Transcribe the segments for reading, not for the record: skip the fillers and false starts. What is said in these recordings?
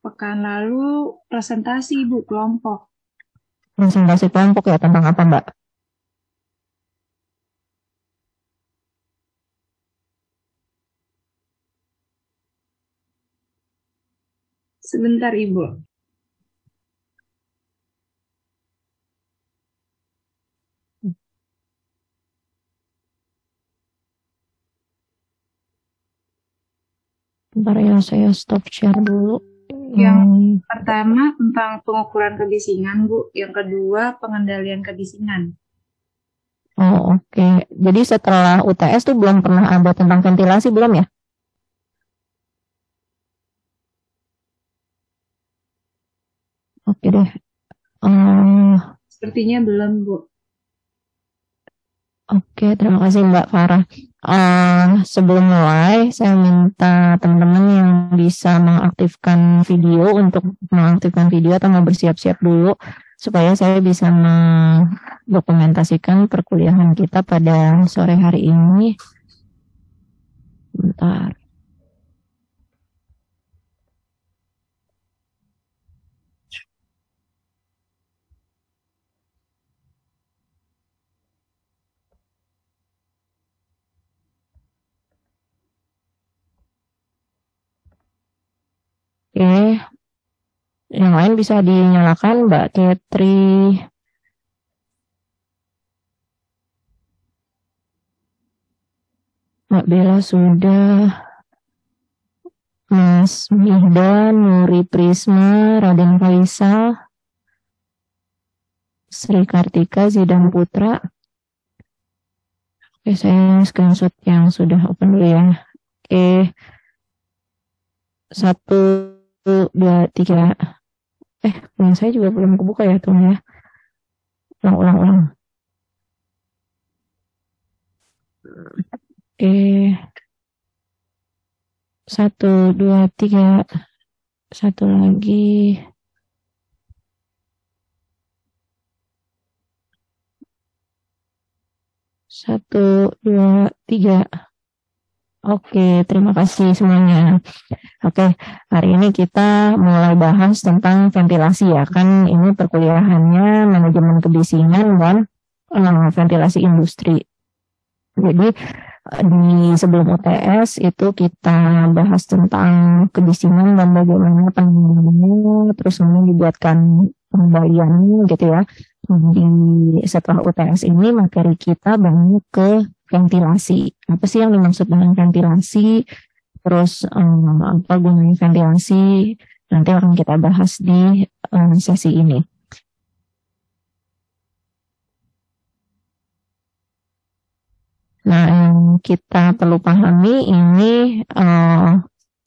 Pekan lalu presentasi Ibu kelompok. Presentasi kelompok ya, tentang apa Mbak? Sebentar Ibu. Bentar ya, saya stop share dulu. Yang pertama tentang pengukuran kebisingan Bu. Yang kedua pengendalian kebisingan. Oh, oke. Jadi setelah UTS tuh belum pernah ada tentang ventilasi belum ya? Oke deh. Sepertinya belum Bu. Oke, terima kasih Mbak Farah. Sebelum mulai, saya minta teman-teman yang bisa mengaktifkan video untuk mengaktifkan video atau mau bersiap-siap dulu supaya saya bisa mendokumentasikan perkuliahan kita pada sore hari ini. Bentar. Oke, yang lain bisa dinyalakan Mbak Ketri. Mbak Bella sudah. Mas Mihdan, Nuri Prisma, Raden Faisal, Sri Kartika, Zidan Putra. Oke, saya screenshot yang sudah open dulu ya. Oke, 1, 2, 3. Yang saya juga belum kebuka ya tuh ya. Ulang. Oke, 1, 2, 3. Satu lagi. 1, 2, 3. Oke, terima kasih semuanya. Oke, hari ini kita mulai bahas tentang ventilasi ya. Kan ini perkuliahannya manajemen kebisingan dan ventilasi industri. Jadi di sebelum UTS itu kita bahas tentang kebisingan dan bagaimana penanganannya, terus kemudian dibuatkan pengendaliannya gitu ya. Di setelah UTS ini materi kita banyak ke ventilasi. Apa sih yang dimaksud dengan ventilasi? Terus apa gunanya ventilasi? Nanti akan kita bahas di sesi ini. Nah, yang kita perlu pahami ini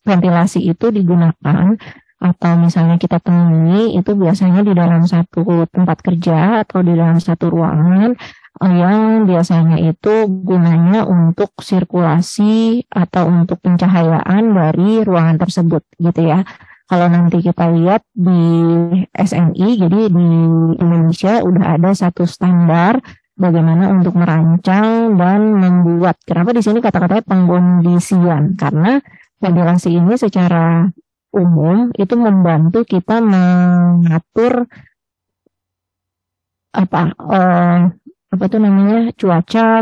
ventilasi itu digunakan atau misalnya kita temui itu biasanya di dalam satu tempat kerja atau di dalam satu ruangan yang biasanya itu gunanya untuk sirkulasi atau untuk pencahayaan dari ruangan tersebut gitu ya. Kalau nanti kita lihat di SNI, jadi di Indonesia udah ada satu standar bagaimana untuk merancang dan membuat. Kenapa di sini kata-katanya pengkondisian? Karena ventilasi ini secara umum itu membantu kita mengatur apa tuh namanya cuaca,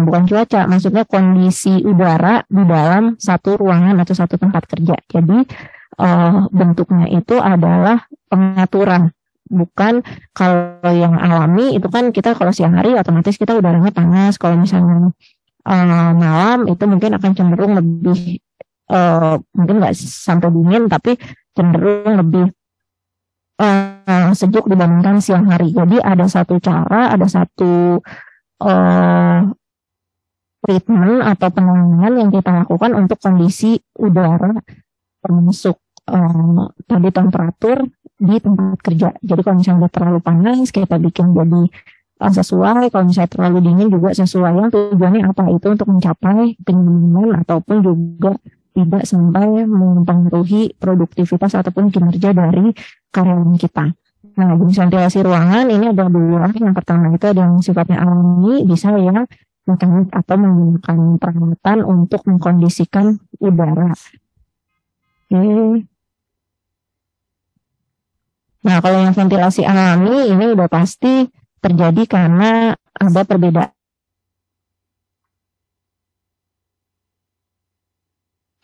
bukan cuaca, maksudnya kondisi udara di dalam satu ruangan atau satu tempat kerja. Jadi bentuknya itu adalah pengaturan, bukan kalau yang alami itu kan kita kalau siang hari otomatis kita udaranya panas, kalau misalnya malam itu mungkin akan cenderung lebih mungkin nggak sampai dingin tapi cenderung lebih sejuk dibandingkan siang hari. Jadi ada satu cara, ada satu uh, treatment atau penanganan yang kita lakukan untuk kondisi udara termasuk tadi temperatur di tempat kerja. Jadi kalau misalnya terlalu panas kita bikin jadi sesuai, kalau misalnya terlalu dingin juga sesuai. Yang tujuannya apa? Itu untuk mencapai kenyamanan ataupun juga tidak sampai mempengaruhi produktivitas ataupun kinerja dari karyawan kita. Nah, jenis ventilasi ruangan ini ada dua. Yang pertama itu ada yang sifatnya alami, bisa yang mekanik atau menggunakan peralatan untuk mengkondisikan udara. Oke. Nah, kalau yang ventilasi alami ini udah pasti terjadi karena ada perbedaan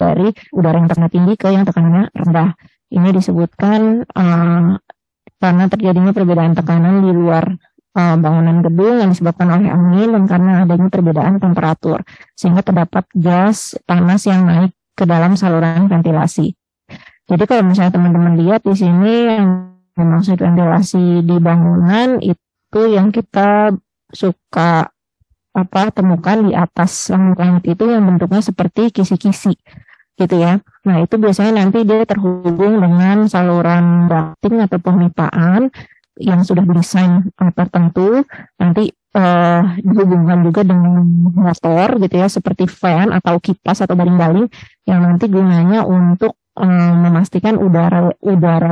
dari udara yang tekanan tinggi ke yang tekanannya rendah. Ini disebutkan karena terjadinya perbedaan tekanan di luar bangunan gedung yang disebabkan oleh angin dan karena adanya perbedaan temperatur, sehingga terdapat gas panas yang naik ke dalam saluran ventilasi. Jadi kalau misalnya teman-teman lihat di sini yang dimaksud ventilasi di bangunan itu yang kita suka temukan di atas langit-langit itu yang bentuknya seperti kisi-kisi gitu ya. Nah itu biasanya nanti dia terhubung dengan saluran ducting atau pemipaan yang sudah didesain tertentu, nanti dihubungkan juga dengan motor gitu ya, seperti fan atau kipas atau baling-baling yang nanti gunanya untuk memastikan udara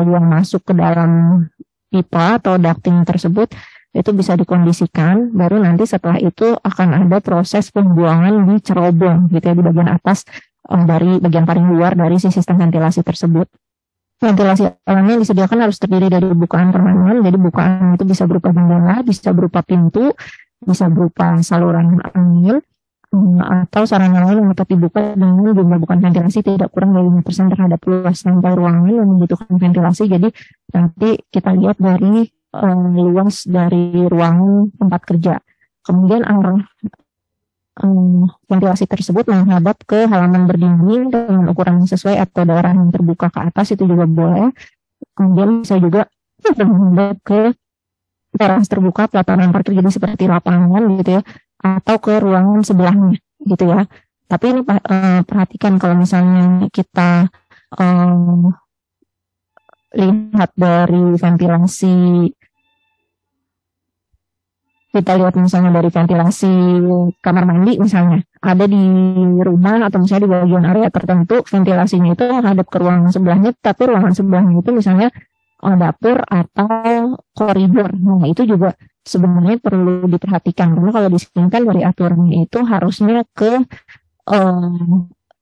yang masuk ke dalam pipa atau ducting tersebut itu bisa dikondisikan, baru nanti setelah itu akan ada proses pembuangan di cerobong gitu ya, di bagian atas dari bagian paling luar dari si sistem ventilasi tersebut. Ventilasi alami yang disediakan harus terdiri dari bukaan permanen, jadi bukaan itu bisa berupa jendela, bisa berupa pintu, bisa berupa saluran angin, atau sarana lain yang dapat dibuka dengan jumlah bukaan ventilasi tidak kurang dari 5% terhadap luas lantai ruangan yang membutuhkan ventilasi. Jadi nanti kita lihat dari luas dari ruangan tempat kerja. Kemudian arah ventilasi tersebut menghadap ke halaman berdinding dengan ukuran yang sesuai atau daerah yang terbuka ke atas itu juga boleh. Kemudian bisa juga menghadap ke teras terbuka pelataran parkir jadi seperti lapangan gitu ya, atau ke ruangan sebelahnya gitu ya. Tapi ini perhatikan kalau misalnya kita lihat dari ventilasi, kita lihat misalnya dari ventilasi kamar mandi misalnya, ada di rumah atau misalnya di bagian area tertentu ventilasinya itu menghadap ke ruangan sebelahnya, tapi ruangan sebelahnya itu misalnya dapur atau koridor. Nah itu juga sebenarnya perlu diperhatikan, karena kalau disingkat dari aturannya itu harusnya ke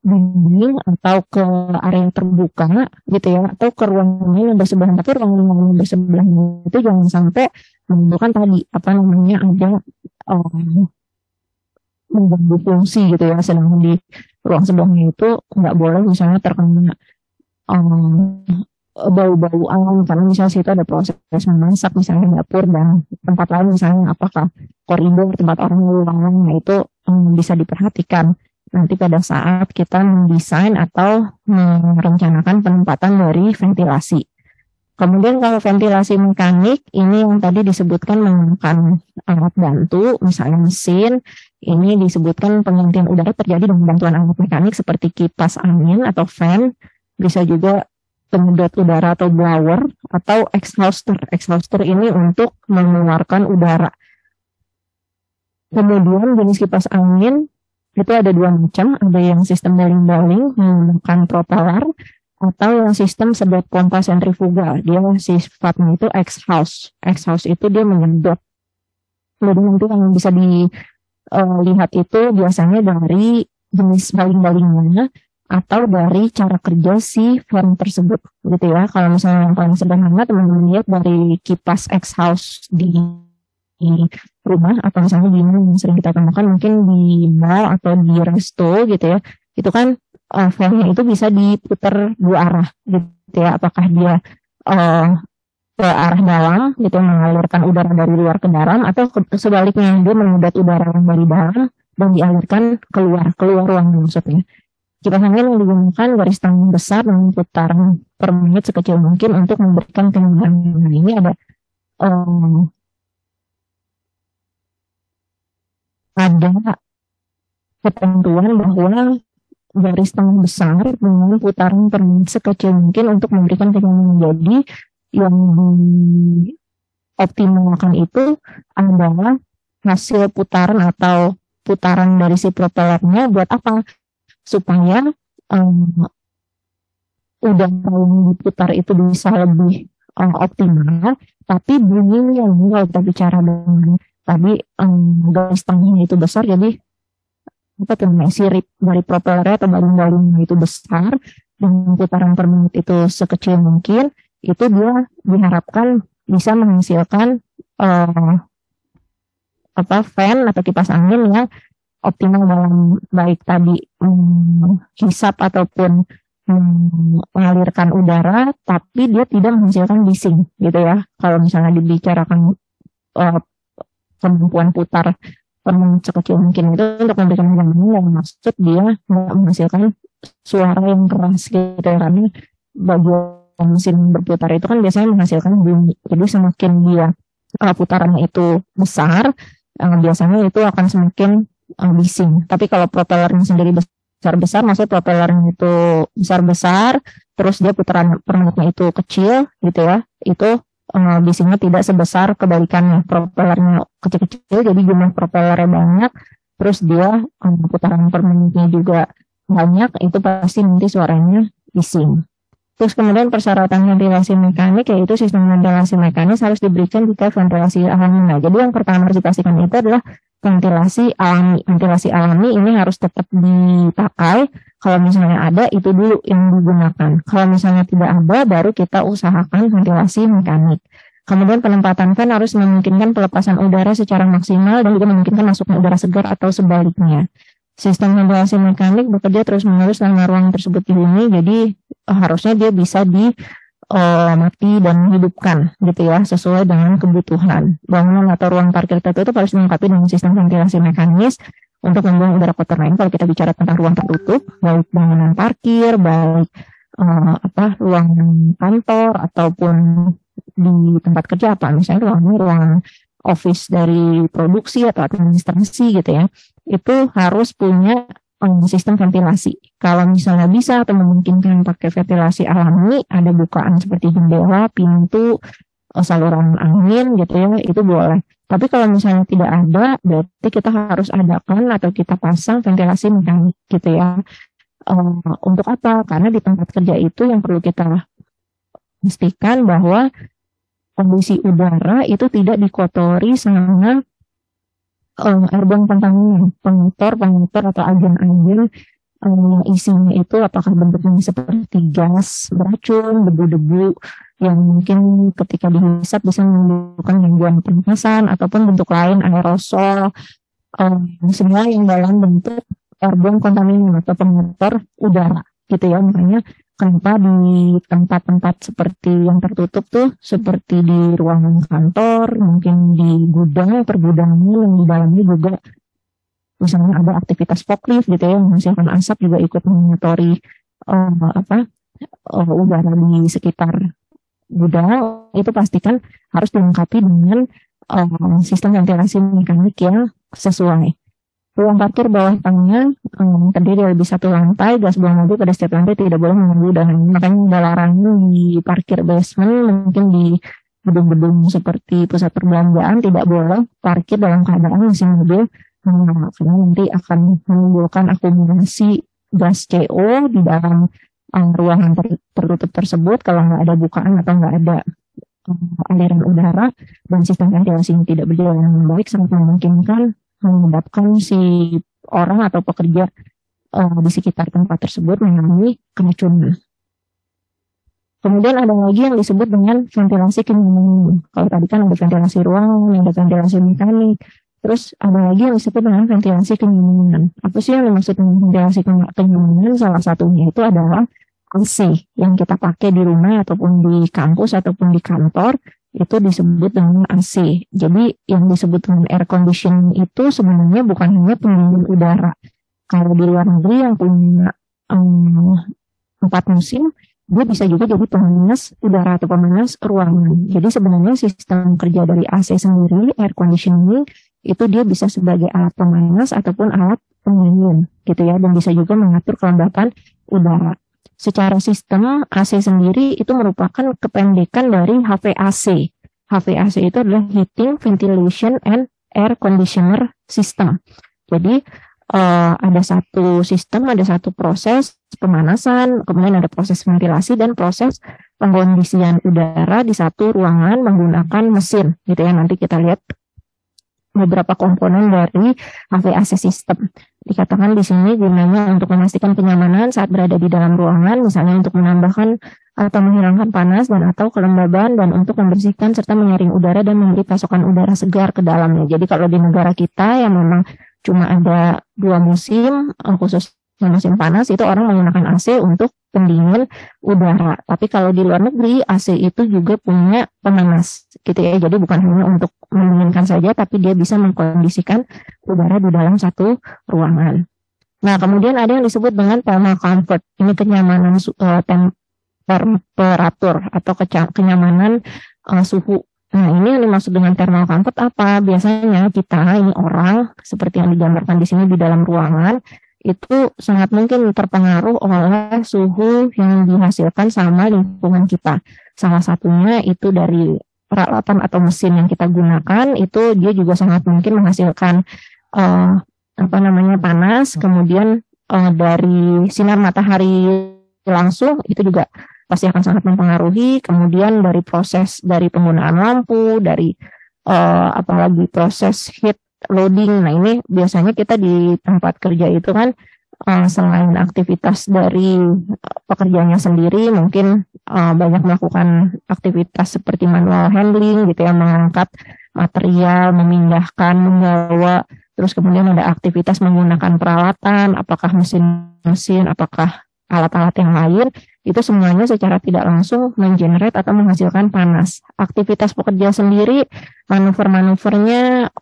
dinding atau ke area terbuka gitu ya, atau ke ruangan yang bersebelahan. Tapi ruangan yang bersebelahan itu jangan sampai menimbulkan tadi ada mengganggu fungsi gitu ya, sedangkan di ruang sebelahnya itu nggak boleh misalnya terkena bau-bauan, karena misalnya situ ada proses memasak misalnya dapur dan tempat lain misalnya apakah koridor tempat orang lalu, nah itu bisa diperhatikan nanti pada saat kita mendesain atau merencanakan penempatan dari ventilasi. Kemudian kalau ventilasi mekanik, ini yang tadi disebutkan menggunakan alat bantu, misalnya mesin, ini disebutkan penggantian udara terjadi dengan bantuan alat mekanik seperti kipas angin atau fan, bisa juga penyedot udara atau blower, atau exhauster. Exhauster ini untuk mengeluarkan udara. Kemudian jenis kipas angin itu ada dua macam, ada yang sistem baling-baling menggunakan propeller, atau yang sistem sedot pompa sentrifugal. Dia sifatnya itu exhaust. Exhaust itu dia menyedot. Kemudian nanti yang bisa dilihat itu biasanya dari jenis baling-balingnya atau dari cara kerja si fan tersebut gitu ya. Kalau misalnya yang paling sederhana teman-teman lihat dari kipas exhaust di rumah atau misalnya di yang sering kita temukan mungkin di mall atau di resto gitu ya, itu kan fan-nya itu bisa diputar dua arah gitu ya, apakah dia ke arah dalam gitu mengalirkan udara dari luar ke dalam, atau sebaliknya dia menyedot udara dari dalam dan dialirkan keluar ruangan maksudnya. Kipas angin yang digunakan garis tangan besar dengan putaran per menit sekecil mungkin untuk memberikan kenyamanan. Nah ini ada ketentuan bahwa garis tangan besar dengan putaran per menit sekecil mungkin untuk memberikan kenyamanan. Jadi yang dioptimalkan itu adalah hasil putaran atau putaran dari si propellernya buat apa? Supaya udara yang diputar itu bisa lebih optimal, tapi bunyinya kalau kita bicara dengan tadi garis tangannya itu besar, jadi sirip dari propellernya atau baling-balingnya itu besar dengan putaran per menit itu sekecil mungkin, itu dia diharapkan bisa menghasilkan fan atau kipas angin yang optimal dalam baik tadi hisap ataupun mengalirkan udara, tapi dia tidak menghasilkan bising gitu ya. Kalau misalnya dibicarakan kemampuan putar sekecil mungkin itu untuk memberikan nyaman, yang maksud dia nggak menghasilkan suara yang keras gitu ya, karena bagian mesin berputar itu kan biasanya menghasilkan bunyi. Jadi semakin dia putarannya itu besar, biasanya itu akan semakin bising. Tapi kalau propellernya sendiri besar-besar, maksud propellernya itu besar-besar, terus dia putaran per menitnya itu kecil gitu ya, itu bisingnya tidak sebesar kebalikannya, propellernya kecil-kecil jadi jumlah propellernya banyak, terus dia putaran per menitnya juga banyak, itu pasti nanti suaranya bising. Terus kemudian persyaratan ventilasi mekanik, yaitu sistem ventilasi mekanis harus diberikan jika ventilasi alami. Nah, jadi yang pertama harus dipastikan itu adalah ventilasi alami. Ventilasi alami ini harus tetap dipakai. Kalau misalnya ada, itu dulu yang digunakan. Kalau misalnya tidak ada, baru kita usahakan ventilasi mekanik. Kemudian penempatan fan harus memungkinkan pelepasan udara secara maksimal dan juga memungkinkan masuknya udara segar atau sebaliknya. Sistem ventilasi mekanik bekerja terus-menerus selama ruangan tersebut dihuni, jadi harusnya dia bisa mati dan hidupkan gitu ya, sesuai dengan kebutuhan. Bangunan atau ruang parkir tertutup harus dilengkapi dengan sistem ventilasi mekanis untuk membuang udara kotor. Nah, kalau kita bicara tentang ruang tertutup, baik bangunan parkir, baik ruang kantor ataupun di tempat kerja, misalnya ruangan office dari produksi atau administrasi gitu ya, itu harus punya sistem ventilasi. Kalau misalnya bisa atau memungkinkan pakai ventilasi alami, ada bukaan seperti jendela, pintu, saluran angin gitu ya, itu boleh. Tapi kalau misalnya tidak ada, berarti kita harus adakan atau kita pasang ventilasi mekanik gitu ya. Untuk apa? Karena di tempat kerja itu yang perlu kita pastikan bahwa kondisi udara itu tidak dikotori sama airborne kontaminan, pengotor atau agen-agen isinya itu apakah bentuknya seperti gas beracun, debu-debu yang mungkin ketika dihisap bisa menimbulkan gangguan pernapasan ataupun bentuk lain aerosol, semua yang dalam bentuk airborne kontaminan atau pengotor udara gitu ya. Makanya kenapa di tempat-tempat seperti yang tertutup tuh, seperti di ruangan kantor, mungkin di gudang, pergudangan yang di dalamnya juga misalnya ada aktivitas forklift gitu ya, menghasilkan asap, juga ikut mengotori udara di sekitar gudang, itu pastikan harus dilengkapi dengan sistem ventilasi mekanik yang sesuai. Ruang parkir bawah tanahnya terdiri dari satu lantai, gas buang mobil pada setiap lantai tidak boleh mengganggu udara. Makanya ada larangan di parkir basement, mungkin di gedung-gedung seperti pusat perbelanjaan tidak boleh parkir dalam keadaan mesin mobil, karena nanti akan menimbulkan akumulasi gas CO di dalam ruangan tertutup tersebut kalau nggak ada bukaan atau nggak ada aliran udara dan sistem ventilasinya tidak berjalan dengan baik, sangat memungkinkan menyebabkan si orang atau pekerja di sekitar tempat tersebut mengalami keracunan. Kemudian ada lagi yang disebut dengan ventilasi kenyamanan. Kalau tadi kan ada ventilasi ruangan, ada ventilasi mekanik, terus ada lagi yang disebut dengan ventilasi kenyamanan. Apa sih yang dimaksud dengan ventilasi kenyamanan? Salah satunya itu adalah AC yang kita pakai di rumah ataupun di kampus ataupun di kantor, itu disebut dengan AC. Jadi yang disebut dengan air conditioning itu sebenarnya bukan hanya pendingin udara. Kalau di luar negeri yang punya 4 musim, dia bisa juga jadi pemanas udara atau pemanas ruangan. Jadi sebenarnya sistem kerja dari AC sendiri, air conditioning, itu dia bisa sebagai alat pemanas ataupun alat pendingin gitu ya, dan bisa juga mengatur kelembapan udara. Secara sistem AC sendiri itu merupakan kependekan dari HVAC. HVAC itu adalah Heating, Ventilation, and Air Conditioner System. Jadi ada satu sistem, ada satu proses pemanasan, kemudian ada proses ventilasi dan proses pengkondisian udara di satu ruangan menggunakan mesin gitu ya. Nanti kita lihat beberapa komponen dari HVAC system. Dikatakan di sini gunanya untuk memastikan kenyamanan saat berada di dalam ruangan, misalnya untuk menambahkan atau menghilangkan panas dan atau kelembaban, dan untuk membersihkan serta menyaring udara dan memberi pasokan udara segar ke dalamnya. Jadi kalau di negara kita yang memang cuma ada 2 musim, khususnya musim panas, itu orang menggunakan AC untuk pendingin udara. Tapi kalau di luar negeri, AC itu juga punya pemanas, gitu ya. Jadi bukan hanya untuk mendinginkan saja, tapi dia bisa mengkondisikan udara di dalam satu ruangan. Nah, kemudian ada yang disebut dengan thermal comfort. Ini kenyamanan temperatur atau kenyamanan suhu. Nah, ini yang dimaksud dengan thermal comfort apa? Biasanya kita ini orang seperti yang digambarkan di sini di dalam ruangan itu sangat mungkin terpengaruh oleh suhu yang dihasilkan sama lingkungan kita. Salah satunya itu dari peralatan atau mesin yang kita gunakan, itu dia juga sangat mungkin menghasilkan panas. Kemudian dari sinar matahari langsung itu juga pasti akan sangat mempengaruhi. Kemudian dari proses dari penggunaan lampu, dari apalagi proses heat loading. Nah, ini biasanya kita di tempat kerja itu kan selain aktivitas dari pekerjaannya sendiri, mungkin banyak melakukan aktivitas seperti manual handling gitu ya, mengangkat material, memindahkan, membawa, terus kemudian ada aktivitas menggunakan peralatan, apakah mesin-mesin, apakah alat-alat yang lain, itu semuanya secara tidak langsung mengenerate atau menghasilkan panas. Aktivitas pekerja sendiri, manuver-manuvernya,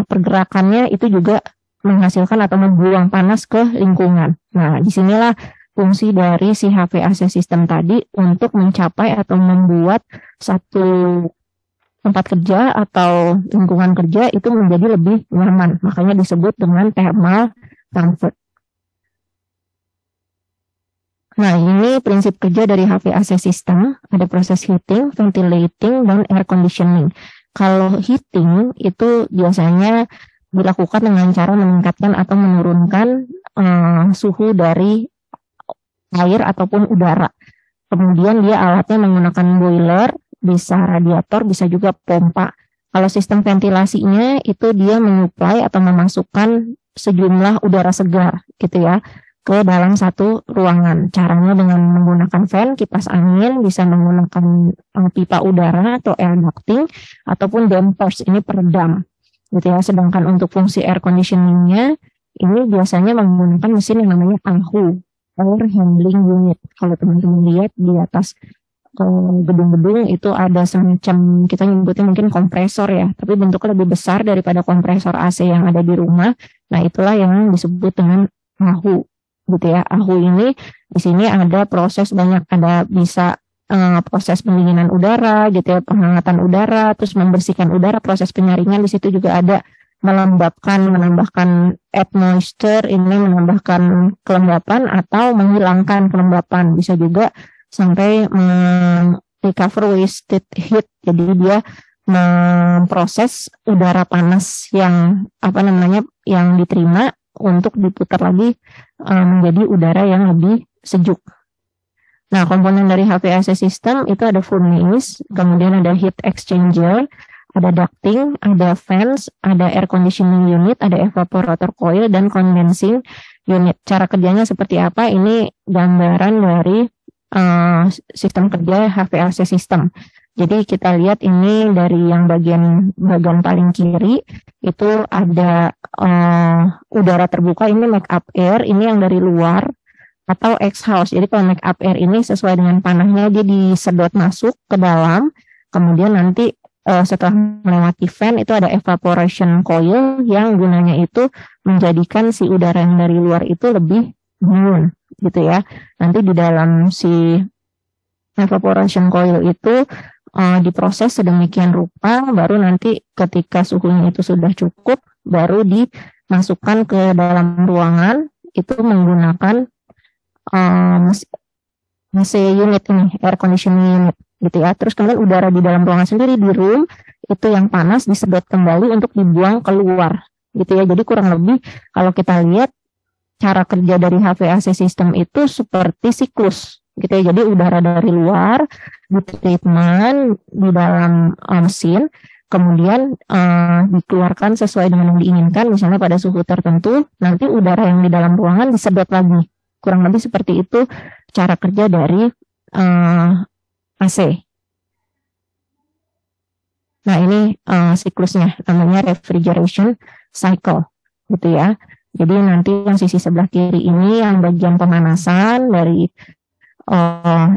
pergerakannya itu juga menghasilkan atau membuang panas ke lingkungan. Nah, disinilah fungsi dari si HVAC system tadi untuk mencapai atau membuat satu tempat kerja atau lingkungan kerja itu menjadi lebih nyaman. Makanya disebut dengan thermal comfort. Nah, ini prinsip kerja dari HVAC system, ada proses heating, ventilating, dan air conditioning. Kalau heating itu biasanya dilakukan dengan cara meningkatkan atau menurunkan suhu dari air ataupun udara. Kemudian dia alatnya menggunakan boiler, bisa radiator, bisa juga pompa. Kalau sistem ventilasinya itu dia menyuplai atau memasukkan sejumlah udara segar gitu ya ke dalam satu ruangan. Caranya dengan menggunakan fan, kipas angin, bisa menggunakan pipa udara atau air ducting, ataupun dampers, ini peredam. Gitu ya. Sedangkan untuk fungsi air conditioning-nya, ini biasanya menggunakan mesin yang namanya AHU, Air Handling Unit. Kalau teman-teman lihat di atas gedung-gedung itu ada semacam, kita nyebutnya mungkin kompresor ya, tapi bentuknya lebih besar daripada kompresor AC yang ada di rumah. Nah, itulah yang disebut dengan AHU. Gitu ya. AHU ini di sini ada proses banyak, ada bisa proses pendinginan udara gitu ya, penghangatan udara, terus membersihkan udara, proses penyaringan di situ juga ada, melembabkan, menambahkan add moisture, ini menambahkan kelembapan atau menghilangkan kelembapan, bisa juga sampai recover wasted heat, jadi dia memproses udara panas yang yang diterima untuk diputar lagi menjadi udara yang lebih sejuk. Nah, komponen dari HVAC system itu ada furnace, kemudian ada heat exchanger, ada ducting, ada fans, ada air conditioning unit, ada evaporator coil, dan condensing unit. Cara kerjanya seperti apa? Ini gambaran dari sistem kerja HVAC system. Jadi kita lihat ini dari yang bagian paling kiri itu ada udara terbuka, ini make up air, ini yang dari luar atau exhaust. Jadi kalau make up air ini sesuai dengan panahnya dia disedot masuk ke dalam, kemudian nanti setelah melewati fan itu ada evaporation coil yang gunanya itu menjadikan si udara yang dari luar itu lebih dingin gitu ya. Nanti di dalam si evaporation coil itu diproses sedemikian rupa, baru nanti ketika suhunya itu sudah cukup, baru dimasukkan ke dalam ruangan, itu menggunakan AC unit ini, air conditioning unit, gitu ya. Terus kemudian udara di dalam ruangan sendiri, di room, itu yang panas disedot kembali untuk dibuang keluar, gitu ya. Jadi kurang lebih, kalau kita lihat, cara kerja dari HVAC system itu seperti siklus, gitu ya. Jadi udara dari luar di treatment di dalam mesin, kemudian dikeluarkan sesuai dengan yang diinginkan, misalnya pada suhu tertentu, nanti udara yang di dalam ruangan disedot lagi. Kurang lebih seperti itu cara kerja dari AC. Nah, ini siklusnya, namanya refrigeration cycle, gitu ya. Jadi nanti yang sisi sebelah kiri ini yang bagian pemanasan dari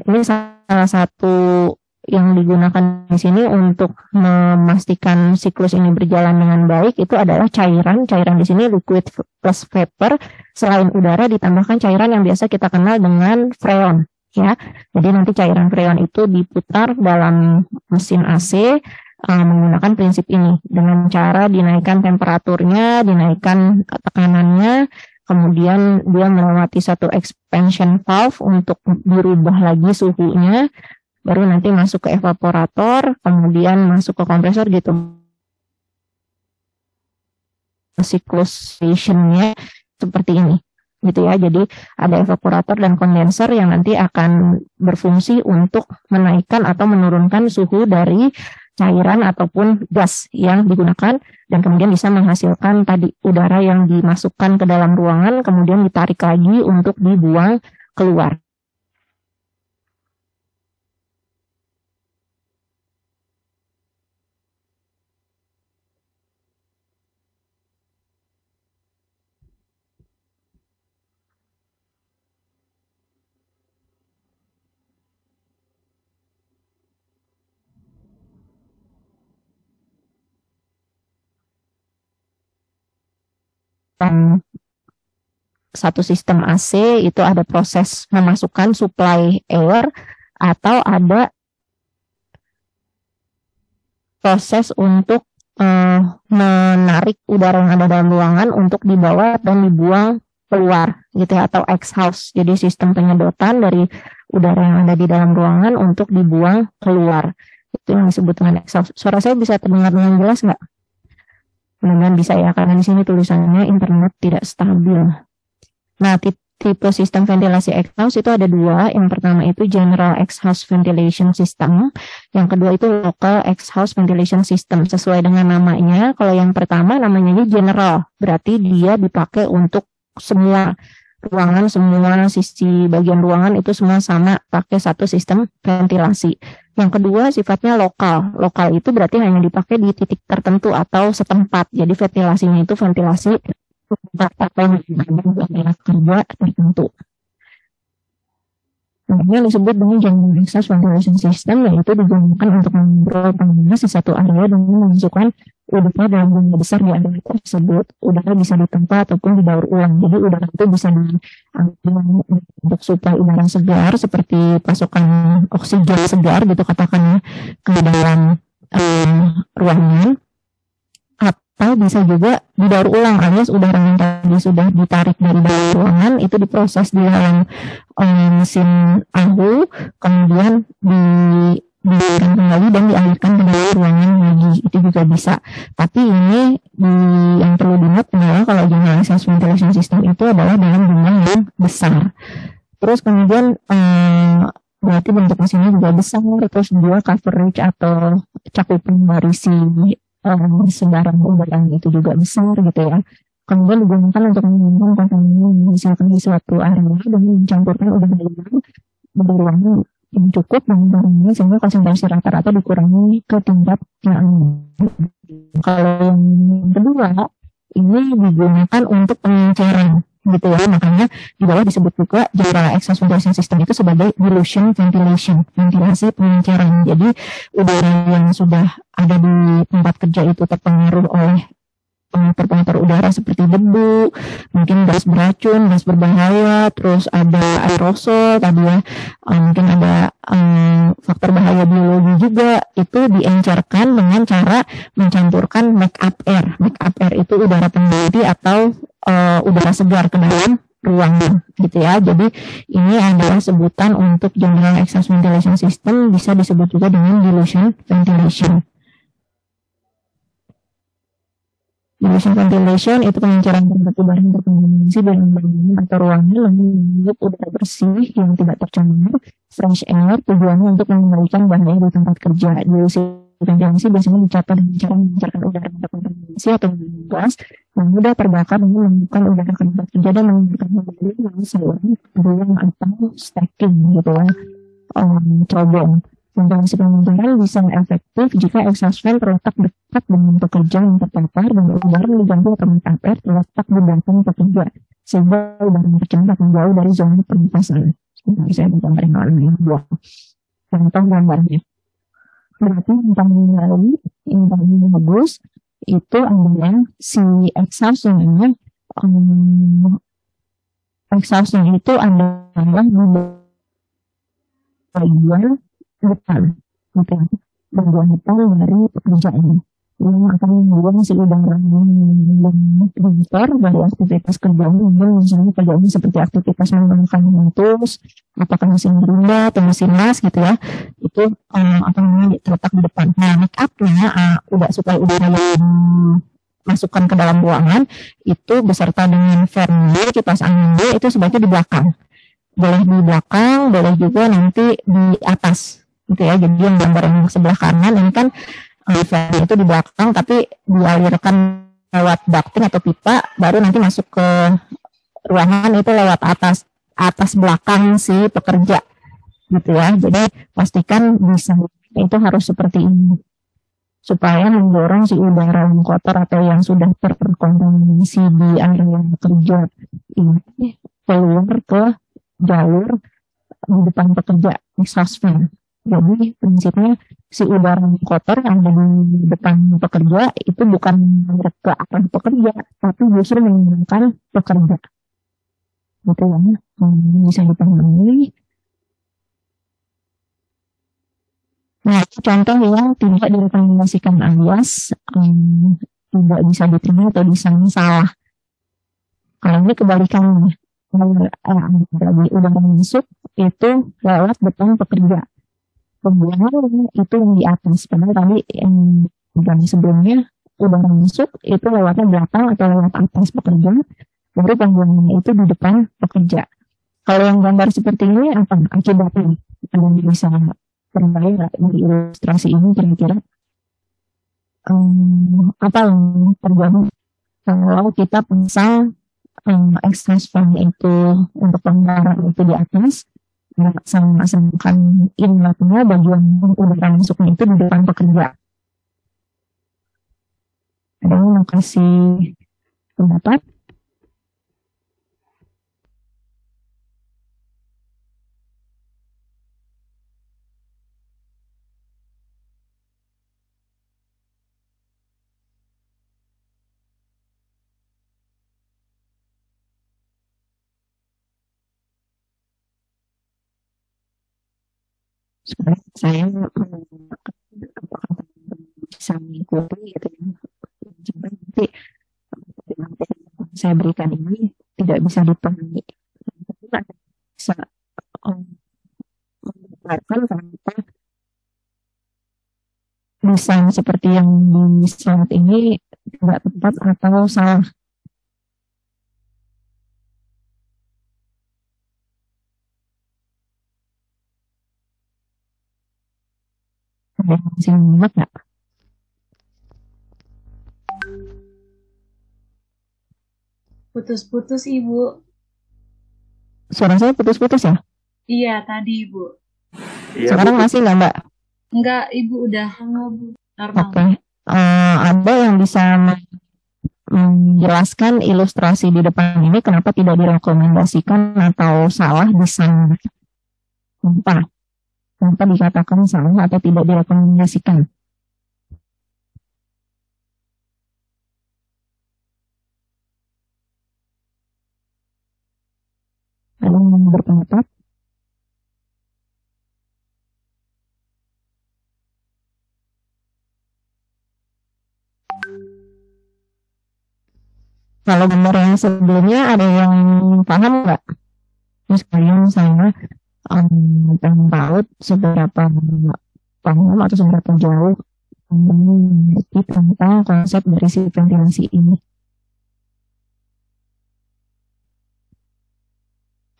ini salah satu yang digunakan di sini untuk memastikan siklus ini berjalan dengan baik itu adalah cairan. Cairan di sini liquid plus vapor. Selain udara ditambahkan cairan yang biasa kita kenal dengan freon, ya. Jadi nanti cairan freon itu diputar dalam mesin AC menggunakan prinsip ini dengan cara dinaikkan temperaturnya, dinaikkan tekanannya. Kemudian dia melewati satu expansion valve untuk dirubah lagi suhunya, baru nanti masuk ke evaporator, kemudian masuk ke kompresor gitu. Siklus stationnya seperti ini, gitu ya. Jadi ada evaporator dan kondenser yang nanti akan berfungsi untuk menaikkan atau menurunkan suhu dari cairan ataupun gas yang digunakan, dan kemudian bisa menghasilkan tadi udara yang dimasukkan ke dalam ruangan, kemudian ditarik lagi untuk dibuang keluar. Dan satu sistem AC itu ada proses memasukkan supply air atau ada proses untuk menarik udara yang ada dalam ruangan untuk dibawa dan dibuang keluar gitu ya, atau exhaust. Jadi sistem penyedotan dari udara yang ada di dalam ruangan untuk dibuang keluar. Itu yang disebut dengan exhaust. Suara saya bisa terdengar dengan jelas nggak? Mudah-mudahan bisa ya, karena di sini tulisannya internet tidak stabil. Nah, tipe sistem ventilasi exhaust itu ada dua. Yang pertama itu general exhaust ventilation system. Yang kedua itu local exhaust ventilation system. Sesuai dengan namanya, kalau yang pertama namanya general, berarti dia dipakai untuk semua ruangan, semua sisi bagian ruangan itu semua sama pakai satu sistem ventilasi. Yang kedua sifatnya lokal. Lokal itu berarti hanya dipakai di titik tertentu atau setempat. Jadi ventilasinya itu ventilasi tempat atau daerah kerja tertentu. Yang disebut dengan general exhaust ventilation system, yaitu digunakan untuk mengontrol panas di satu area dengan memasukkan udara dalam jumlah besar di area tersebut. Udara bisa ditempa ataupun didaur ulang. Jadi udara itu bisa diambil untuk suplai udara segar seperti pasokan oksigen segar gitu katakannya ke dalam ruangan, atau bisa juga didaur ulang alias udara yang tadi sudah ditarik dari dalam ruangan itu diproses di dalam mesin AHU, kemudian dialirkan kembali dan dialirkan ke dalam ruangan lagi, itu juga bisa. Tapi ini yang perlu diingat adalah kalau general exhaust ventilation system itu adalah dalam jumlah yang besar. Terus kemudian berarti bentuk mesinnya juga besar, terus juga coverage atau cakupan dari si sebaran udara itu juga besar gitu ya. Kemudian digunakan untuk mengumpulkan kontainer misalkan di suatu area dan mencampurkan udara dari ruangan yang cukup dengan barangnya sehingga konsentrasi rata-rata dikurangi ke tingkat yang aman. Kalau yang kedua ini digunakan untuk pengenceran gitu ya, makanya di bawah disebut juga general exhaust ventilation system itu sebagai dilution ventilation, ventilasi pengenceran. Jadi udara yang sudah ada di tempat kerja itu terpengaruh oleh pengatur udara seperti debu, mungkin gas beracun, gas berbahaya, terus ada aerosol tadi ya, mungkin ada faktor bahaya biologi juga, itu diencerkan dengan cara mencampurkan make up air. Make up air itu udara pengganti atau udara segar ke dalam ruangan gitu ya. Jadi ini adalah sebutan untuk general exhaust ventilation system, bisa disebut juga dengan dilution ventilation. Dilution ventilation itu pengenceran tempat udara yang terkontaminasi dengan bangunan atau ruangan lalu menghirup udara bersih yang tidak tercemar, fresh air, tujuannya untuk mengendalikan bahaya di tempat kerja. Dilution ventilasi biasanya dicapai dengan cara melancarkan udara ke ventilasi atau gas yang mudah terbakar dengan menemukan udara ke tempat kerja dan menggunakan mobil yang seorang berulang atau stacking gitu ya, terobong. Ventilasi pengeluaran bisa efektif jika exhaust fan terletak dekat dengan pekerja yang terpapar dan udara yang diganti atau mengapar terletak di belakang pekerja sehingga udara yang tercemar menjauh dari zona pernapasan. Saya gambar yang lain dua contoh gambarnya. Berarti yang paling bagus itu adalah si exhaustnya itu adalah di bagian depan gitu ya, bagian depan dari pekerjaan yang akan membuang si udara motor dari aktivitas kerjaan, misalnya kerjaan seperti aktivitas menggunakan mentus, apakah mesin rimba atau mesin las gitu ya, itu akan terletak di depan. Nah, make upnya udah supaya udara yang masukkan ke dalam ruangan itu beserta dengan fan B, kipas angin B itu sebaiknya di belakang. Boleh di belakang, boleh juga nanti di atas gitu ya. Jadi yang gambar yang sebelah kanan ini kan fan itu di belakang tapi dialirkan lewat ducting atau pipa, baru nanti masuk ke ruangan itu lewat atas belakang si pekerja gitu ya. Jadi pastikan bisa itu harus seperti ini supaya mendorong si udara yang kotor atau yang sudah terkontaminasi di area kerja ini keluar ke jalur di depan pekerja exhaust fan. Jadi prinsipnya si udara yang kotor yang ada di depan pekerja itu bukan ke arah pekerja, tapi justru menyenangkan pekerja. Gitu ya, bisa dipahami. Nah, contoh yang tidak direkomendasikan alias tidak bisa diterima atau disangka salah. Kalau ini kebalikannya, dari udara masuk itu lewat depan pekerja. Pembuangan itu di atas, padahal tadi yang sebelumnya udara masuk itu lewatnya belakang atau lewat atas pekerja, baru pembuangannya itu di depan pekerja. Kalau yang gambar seperti ini apa akibatnya? Ada yang bisa terbayang dari ilustrasi ini kira-kira apa yang terjadi kalau kita pasang exhaust fan itu untuk pengeluaran itu di atas, melaksanakan inletnya bagian udara masuknya itu di depan pekerja. Ada yang mau kasih pendapat? Sebenarnya saya apakah bisa mengikuti gitu ya. Coba nanti dengan yang saya berikan ini tidak bisa dipahami. Tidak bisa menggambarkan kenapa desain seperti yang di slide ini tidak tepat atau salah. Ada yang masih menyimak nggak? Putus-putus, Ibu. Suara saya putus-putus ya? Iya, tadi, Ibu. Iya, Sekarang Bu. masih nggak, Mbak? Enggak, Ibu udah normal. Oke. Ada yang bisa menjelaskan ilustrasi di depan ini kenapa tidak direkomendasikan atau salah desain? Kenapa dikatakan salah atau tidak direkomendasikan? Ada yang berpendapat? Kalau gambar yang sebelumnya ada yang paham nggak? Terus kalian saya pengen tahu seberapa paham atau seberapa jauh mengerti tentang konsep dari si ventilasi ini.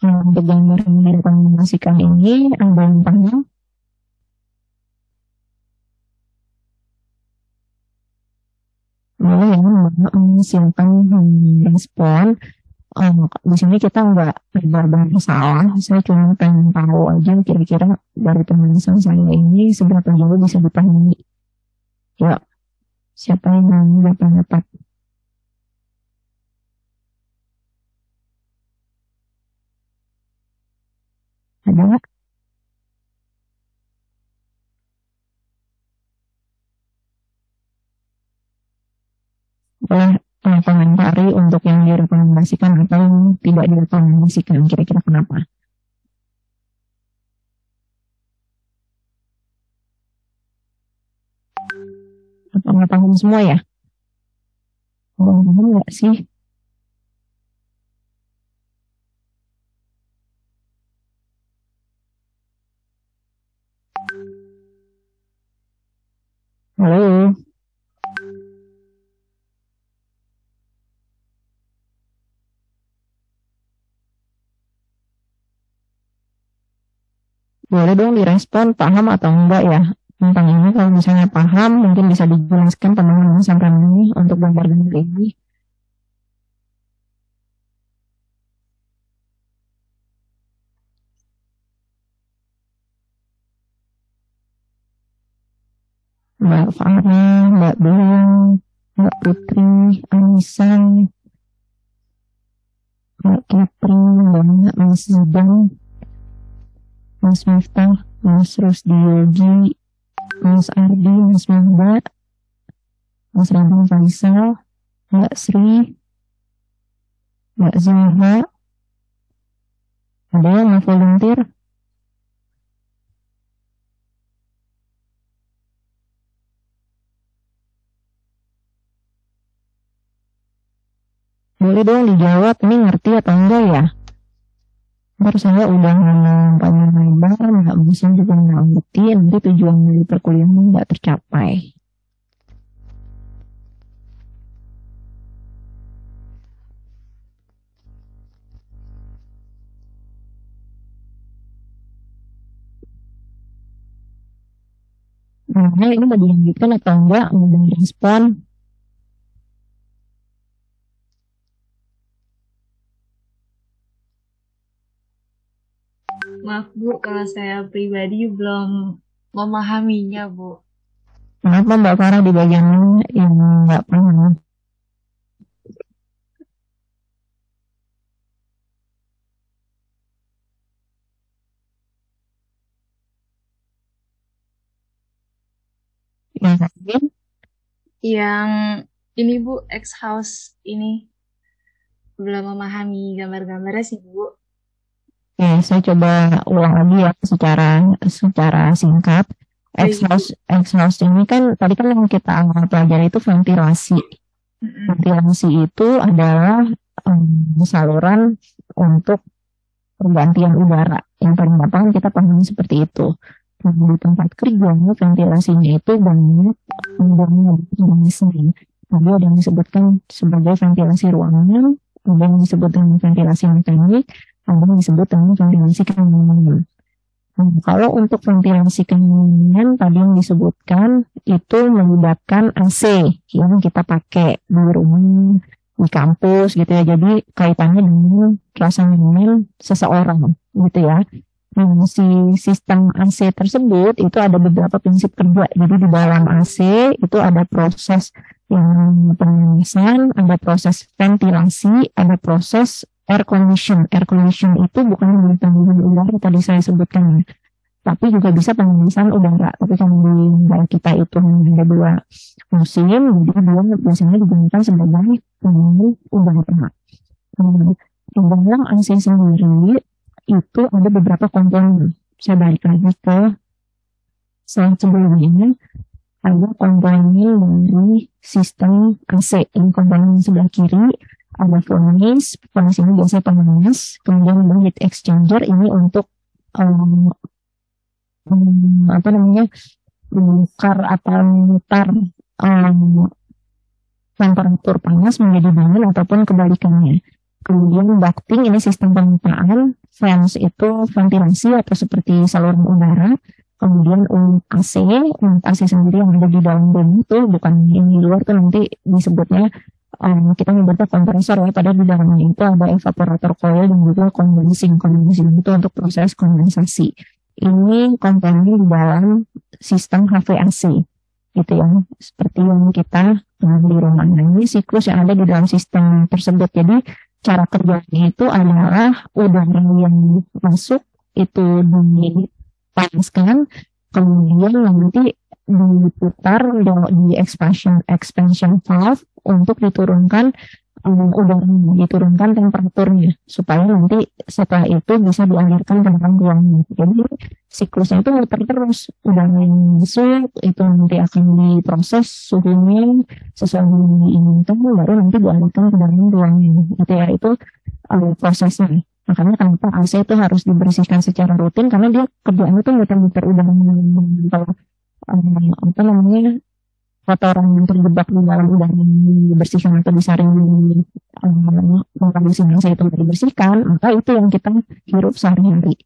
Untuk gambar yang direkomendasikan ini ada yang paham? menghasilkan respon. Di sini kita nggak benar-benar salah, saya cuma pengen tahu aja kira-kira dari penjelasan saya ini seberapa jauh bisa dipahami. Ya, siapa yang mau pendapat? Ada nggak? Boleh komentari untuk yang direkomendasikan atau yang tidak direkomendasikan, kira-kira kenapa? Apa nggak paham semua ya? Paham nggak sih? Halo? Boleh dong direspon paham atau enggak ya tentang ini. Kalau misalnya paham, mungkin bisa dijelaskan teman-teman sampai ini untuk gambar-gambar ini. Mbak Farah, Mbak Bung, Mbak Putri, Anisan, Mbak Catherine, Mbak Mas Zidane, Mas Miftah, Mas Rusdi Yogi, Mas Ardi, Mas Manda, Mas Radin Faisal, Mbak Sri, Mbak Zahra. Ada yang mau volunteer? Boleh dong dijawab, ini ngerti atau enggak ya? Ntar saya udah ngomong panjang lebar, nggak bisa juga nggak ngerti, nanti tujuan dari perkuliahan nggak tercapai. Nah, ini mau dilanjutkan atau enggak? Mau respon? Maaf Bu, kalau saya pribadi belum memahaminya Bu. Kenapa Mbak Farah di bagian ini yang nggak paham? Yang lain? Yang ini Bu, X House ini belum memahami gambar-gambarnya sih Bu. Oke, saya coba ulang lagi ya secara singkat. Exhaust ini kan tadi kan yang kita pelajari itu ventilasi. Ventilasi itu adalah saluran untuk pergantian udara. Yang paling gampang kita pahami seperti itu. Nah, di tempat kerja ventilasinya itu banyak jenisnya. Tadi ada yang disebutkan sebagai ventilasi ruangan, ada yang disebut dengan ventilasi mekanik, ada yang disebut dengan ventilasi kenyamanan. Nah, kalau untuk ventilasi kenyamanan tadi yang disebutkan itu melibatkan AC yang kita pakai di rumah, di kampus gitu ya. Jadi kaitannya dengan rasa nyaman seseorang gitu ya. Nah, si sistem AC tersebut itu ada beberapa prinsip kerja. Jadi di dalam AC itu ada proses yang pemanasan, ada proses ventilasi, ada proses air condition. Air condition itu bukan hanya pengalihan udara tadi saya sebutkan, tapi juga bisa pengalihan udara. Tapi kalau di negara kita itu hanya ada dua musim, jadi dia biasanya digunakan sebagai pengalihan udara. Di dalam AC sendiri itu ada beberapa komponen. Saya balik lagi ke slide sebelumnya. Ada komponen dari sistem AC. Ini komponen sebelah kiri. Ada furnace ini biasanya pemanas. Kemudian ada heat exchanger, ini untuk menukar atau memutar temperatur panas menjadi dingin ataupun kebalikannya. Kemudian ducting ini sistem pemipaan, fans itu ventilasi atau seperti saluran udara. Kemudian unit AC sendiri yang ada di dalam bom itu bukan yang di luar tuh nanti disebutnya kita nyebutnya kompresor ya, padahal di dalamnya itu ada evaporator coil dan juga condensing itu untuk proses kondensasi. Ini komponen di dalam sistem HVAC gitu ya, seperti yang kita di rumah. Nah, ini siklus yang ada di dalam sistem tersebut. Jadi cara kerjanya itu adalah udara yang masuk itu dipanaskan, kemudian nanti diputar di expansion valve untuk diturunkan udara, diturunkan temperaturnya supaya nanti setelah itu bisa dialirkan ke dalam ruangan. Jadi siklusnya itu muter terus, udara yang masuk itu nanti akan diproses suhunya sesuai yang diinginkan, baru nanti dialirkan ke dalam ruangan. Gitu ya, itu prosesnya. Makanya kenapa AC itu harus dibersihkan secara rutin, karena dia kerjaannya tuh muter-muter udara kalau apa namanya kotoran yang terjebak di dalam udara yang dibersihkan atau disaring di mesin AC itu dibersihkan, maka itu yang kita hirup sehari-hari.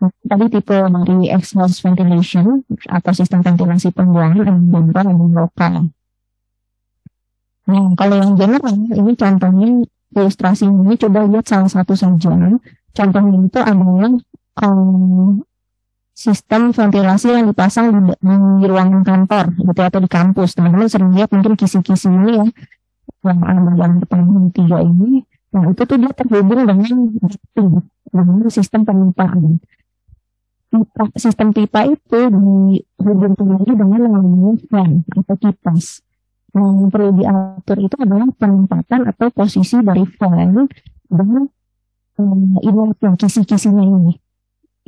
Tadi tipe dari exhaust ventilation atau sistem ventilasi pembuangan yang general dan lokal. Nah, kalau yang general ini contohnya ilustrasi ini, coba lihat salah satu saja. Contohnya itu adalah sistem ventilasi yang dipasang di ruangan kantor gitu atau di kampus. Teman-teman sering lihat mungkin kisi-kisi ini ya, yang ada yang depan 3 ini. Nah, itu tuh dia terhubung dengan sistem pemipaan. Sistem pipa itu dihubungkan lagi dengan namanya fan atau kipas. Yang perlu diatur itu adalah penempatan atau posisi dari fan dan inlet kisi-kisinya ini.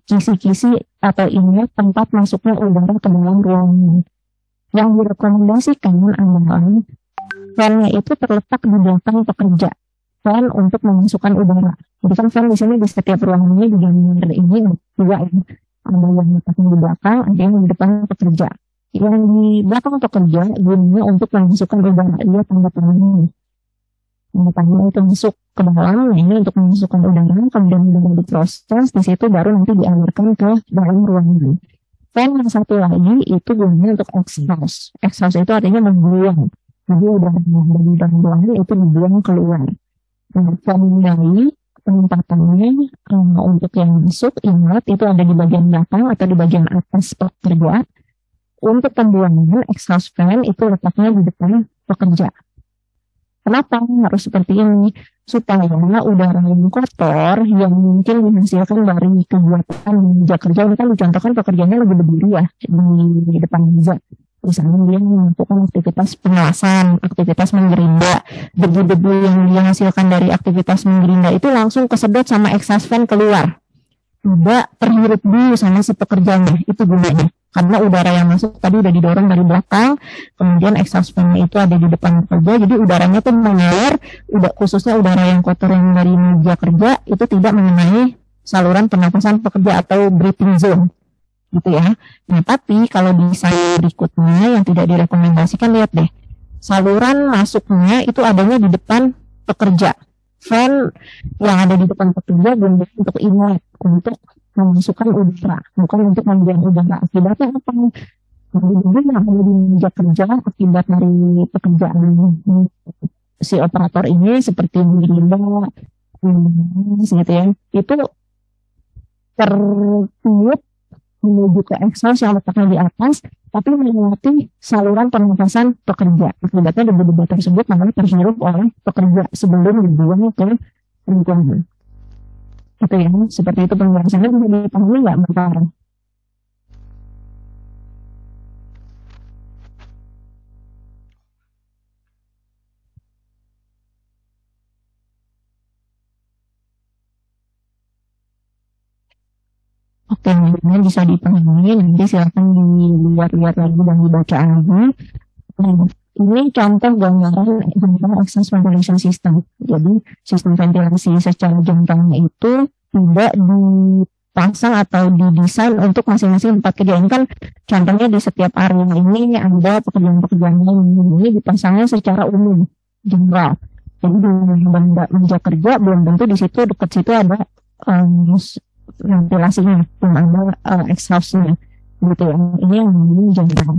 Kisi-kisi atau inlet tempat masuknya udara ke dalam ruangan. Yang direkomendasikan adalah fan-nya itu terletak di belakang pekerja. Fan untuk memasukkan udara. Jadi kan fan di sini di setiap ruangannya di gambar ini dua ya. Ada yang letaknya di belakang, ada yang di depan pekerja. Yang di belakang pekerja gunanya untuk memasukkan udara. Dia tanda-tandanya. Tanda-tandanya itu masuk ke dalam, nah ini untuk memasukkan udara, kemudian udara diproses, di situ baru nanti dialirkan ke dalam ruangan. Fan yang satu lagi itu gunanya untuk exhaust. Exhaust itu artinya membuang. Jadi udara dari dalam ruangan itu dibuang keluar. Nah, fan ini penempatannya untuk yang masuk inlet itu ada di bagian belakang atau di bagian atas pekerja. Untuk pembuangan exhaust fan itu letaknya di depan pekerja. Kenapa harus seperti ini? Supaya udara yang kotor yang mungkin dihasilkan dari kegiatan meja kerja, ini kan dicontohkan pekerjaannya lagi berdiri ya di depan meja. Misalnya dia melakukan aktivitas pengawasan, aktivitas menggerinda, debu-debu yang dihasilkan dari aktivitas menggerinda itu langsung kesedot sama exhaust fan keluar. Tidak terhirup dulu sama si pekerjanya, itu gunanya. Karena udara yang masuk tadi udah didorong dari belakang, kemudian exhaust fan-nya itu ada di depan pekerja, jadi udaranya tuh mengalir, khususnya udara yang kotor yang dari meja kerja itu tidak mengenai saluran pernapasan pekerja atau breathing zone. Gitu ya. Nah, tapi kalau di slide berikutnya yang tidak direkomendasikan, lihat deh. Saluran masuknya itu adanya di depan pekerja. Fan yang ada di depan pekerja gunanya untuk inlet, untuk memasukkan udara, bukan untuk membuang udara. Akibatnya apa? Jadi yang ada di meja kerja akibat dari pekerjaan si operator ini seperti menggerinda, gitu ya, itu tertiup menuju ke exhaust yang letaknya di atas, tapi melewati saluran pernapasan pekerja. Akibatnya debu-debu tersebut malah terhirup oleh pekerja sebelum dibuang ke lingkungan. Itu ya, seperti itu penjelasannya. Bisa dipahami nggak, Mbak Farah? Oke, ini bisa dipahami, nanti silakan dilihat-lihat lagi dan dibaca lagi. Nah, ini contoh gambaran tentang exhaust ventilation system. Jadi, sistem ventilasi secara generalnya itu tidak dipasang atau didesain untuk masing-masing tempat kerja. Ini kan contohnya di setiap area ini ada pekerjaan-pekerjaan ini dipasangnya secara umum, general. Jadi di meja kerja belum tentu di situ dekat situ ada ventilasinya, belum ada exhaustnya, gitu ya. Ini yang general.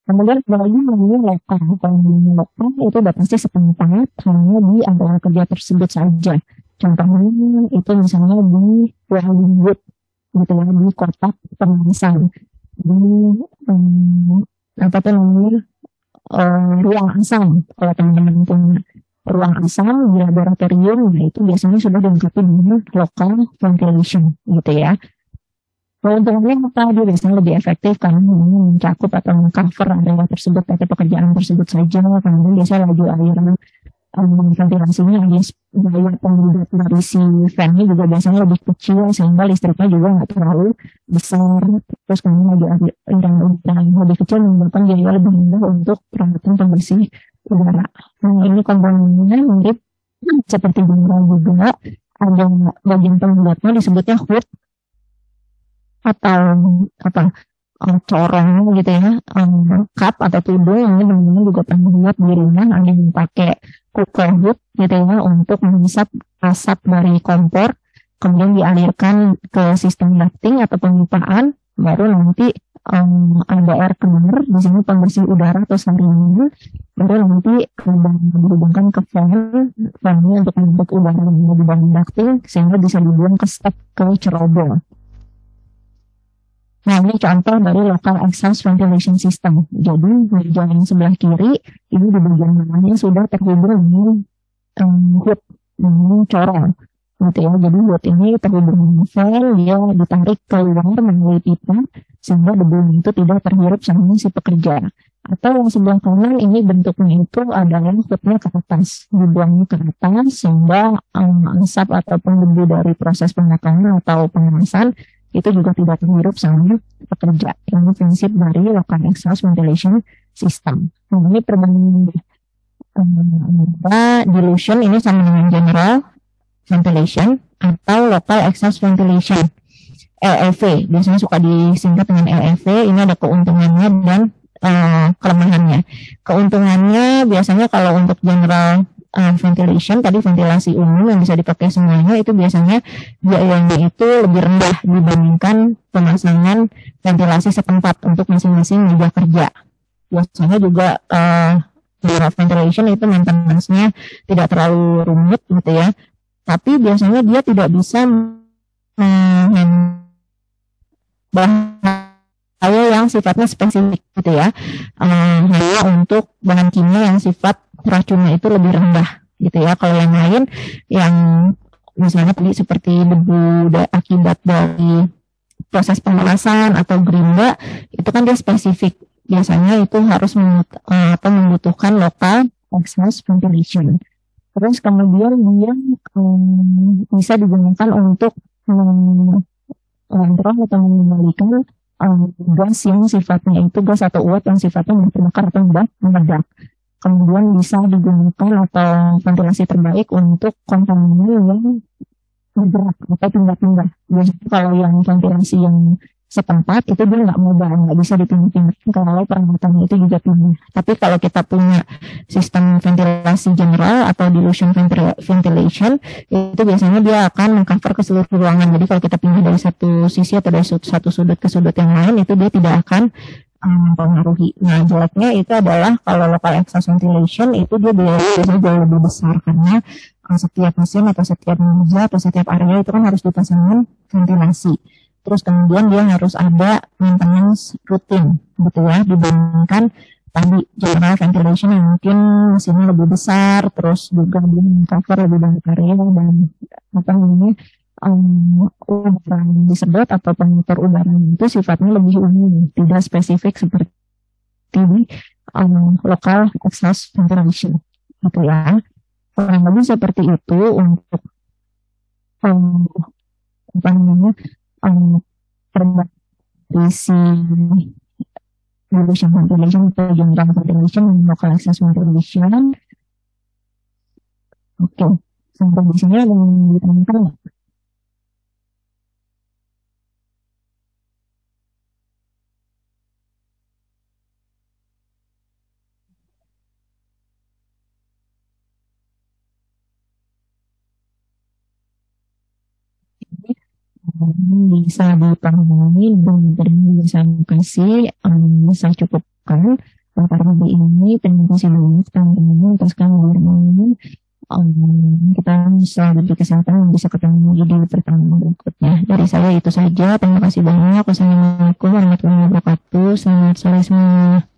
Kemudian ada lagi namanya lokal. Kalau namanya lokal itu udah pasti setempat hanya di area kerja tersebut saja. Contohnya itu misalnya di Wellingwood gitu ya, di kota Pemangsang, di apa tuh namanya, ruang asam. Kalau teman-teman punya ruang asam di laboratorium, nah itu biasanya sudah dilengkapi dengan local ventilation gitu ya. Keuntungannya apa? Dia biasanya lebih efektif karena mencakup atau mengcover area tersebut atau pekerjaan tersebut saja. Kemudian biasanya laju aliran ventilasinya alias daya penggugat dari si fan-nya juga biasanya lebih kecil sehingga listriknya juga nggak terlalu besar. Terus kemudian laju aliran udara yang lebih kecil menyebabkan biaya lebih rendah untuk peralatan pembersih udara. Nah ini komponennya mirip seperti general juga, ada bagian penggugatnya disebutnya hood atau apa, corong gitu ya, cup atau tudung. Ini teman-teman juga pernah lihat di rumah ada yang pakai cooker hood gitu ya untuk menghisap asap dari kompor, kemudian dialirkan ke sistem ducting atau pemipaan, baru nanti ada air cleaner di sini pembersih udara atau saringan, baru nanti dihubungkan ke fan-nya untuk membuat udara yang ada di dalam ducting sehingga bisa dibuang ke step ke cerobong. Nah, ini contoh dari local exhaust ventilation system. Jadi, di jalan sebelah kiri, ini di bagian bawahnya sudah terhubung dengan hood, dengan corong. Gitu ya. Jadi, hood ini terhubung dengan fan, dia ditarik keluar melalui pipa, sehingga debu itu tidak terhirup sama si pekerja. Atau yang sebelah kanan, ini bentuknya itu adalah hoodnya ke atas, dibuangnya ke atas, sehingga asap ataupun debu dari proses pembakaran atau pengemasan itu juga tidak terhirup sama pekerja. Ini prinsip dari local exhaust ventilation system. Nah, ini perbandingan dilution ini sama dengan general ventilation atau local exhaust ventilation, LEV. Biasanya suka disingkat dengan LEV. Ini ada keuntungannya dan kelemahannya. Keuntungannya biasanya kalau untuk general ventilation, tadi ventilasi umum yang bisa dipakai semuanya, itu biasanya biayanya itu lebih rendah dibandingkan pemasangan ventilasi setempat untuk masing-masing meja kerja. Biasanya juga general ventilation itu maintenance-nya tidak terlalu rumit gitu ya, tapi biasanya dia tidak bisa bahaya yang sifatnya spesifik gitu ya, hanya untuk bahan kimia yang sifat racunnya itu lebih rendah gitu ya. Kalau yang lain yang misalnya tadi seperti debu akibat dari proses pemanasan atau gerinda, itu kan dia spesifik, biasanya itu harus membutuhkan local exhaust ventilation. Terus kemudian dia bisa digunakan untuk mengontrol atau mengendalikan gas yang sifatnya itu gas atau uap yang sifatnya mudah terbakar atau mudah meledak. Kemudian bisa digunakan atau ventilasi terbaik untuk kontaminasi yang bergerak atau pindah-pindah. Biasanya kalau yang ventilasi yang setempat itu dia nggak mudah, nggak bisa dipindah-pindah kalau peralatannya itu juga pindah. Tapi kalau kita punya sistem ventilasi general atau dilution ventilation, itu biasanya dia akan mengcover ke seluruh ruangan. Jadi kalau kita pindah dari satu sisi atau dari satu sudut ke sudut yang lain, itu dia tidak akan mempengaruhi. Nah, jeleknya itu adalah kalau local exhaust ventilation itu dia biasanya jauh lebih besar karena setiap mesin atau setiap meja atau setiap area itu kan harus dipasangkan ventilasi. Terus kemudian dia harus ada maintenance rutin gitu ya, dibandingkan tadi general ventilation yang mungkin mesinnya lebih besar, terus juga dia cover lebih banyak area dan apa namanya, udara yang disedot atau pengukur udara itu sifatnya lebih umum, tidak spesifik seperti di local exhaust ventilation gitu ya. Kurang lebih seperti itu untuk apa namanya, si dilution ventilation atau general ventilation dan local exhaust ventilation. Oke, sampai di sini ada yang ditanyakan nggak? Bisa dipahami dan bisa kasih bisa cukup mengucapkan Pak Ruby ini terima kasih banget teman-teman atas kehadirannya. Kita selalu diberi kesempatan bisa ketemu lagi di pertemuan berikutnya. Dari saya itu saja. Terima kasih banyak. Wassalamualaikum warahmatullahi wabarakatuh. Selamat sore semua.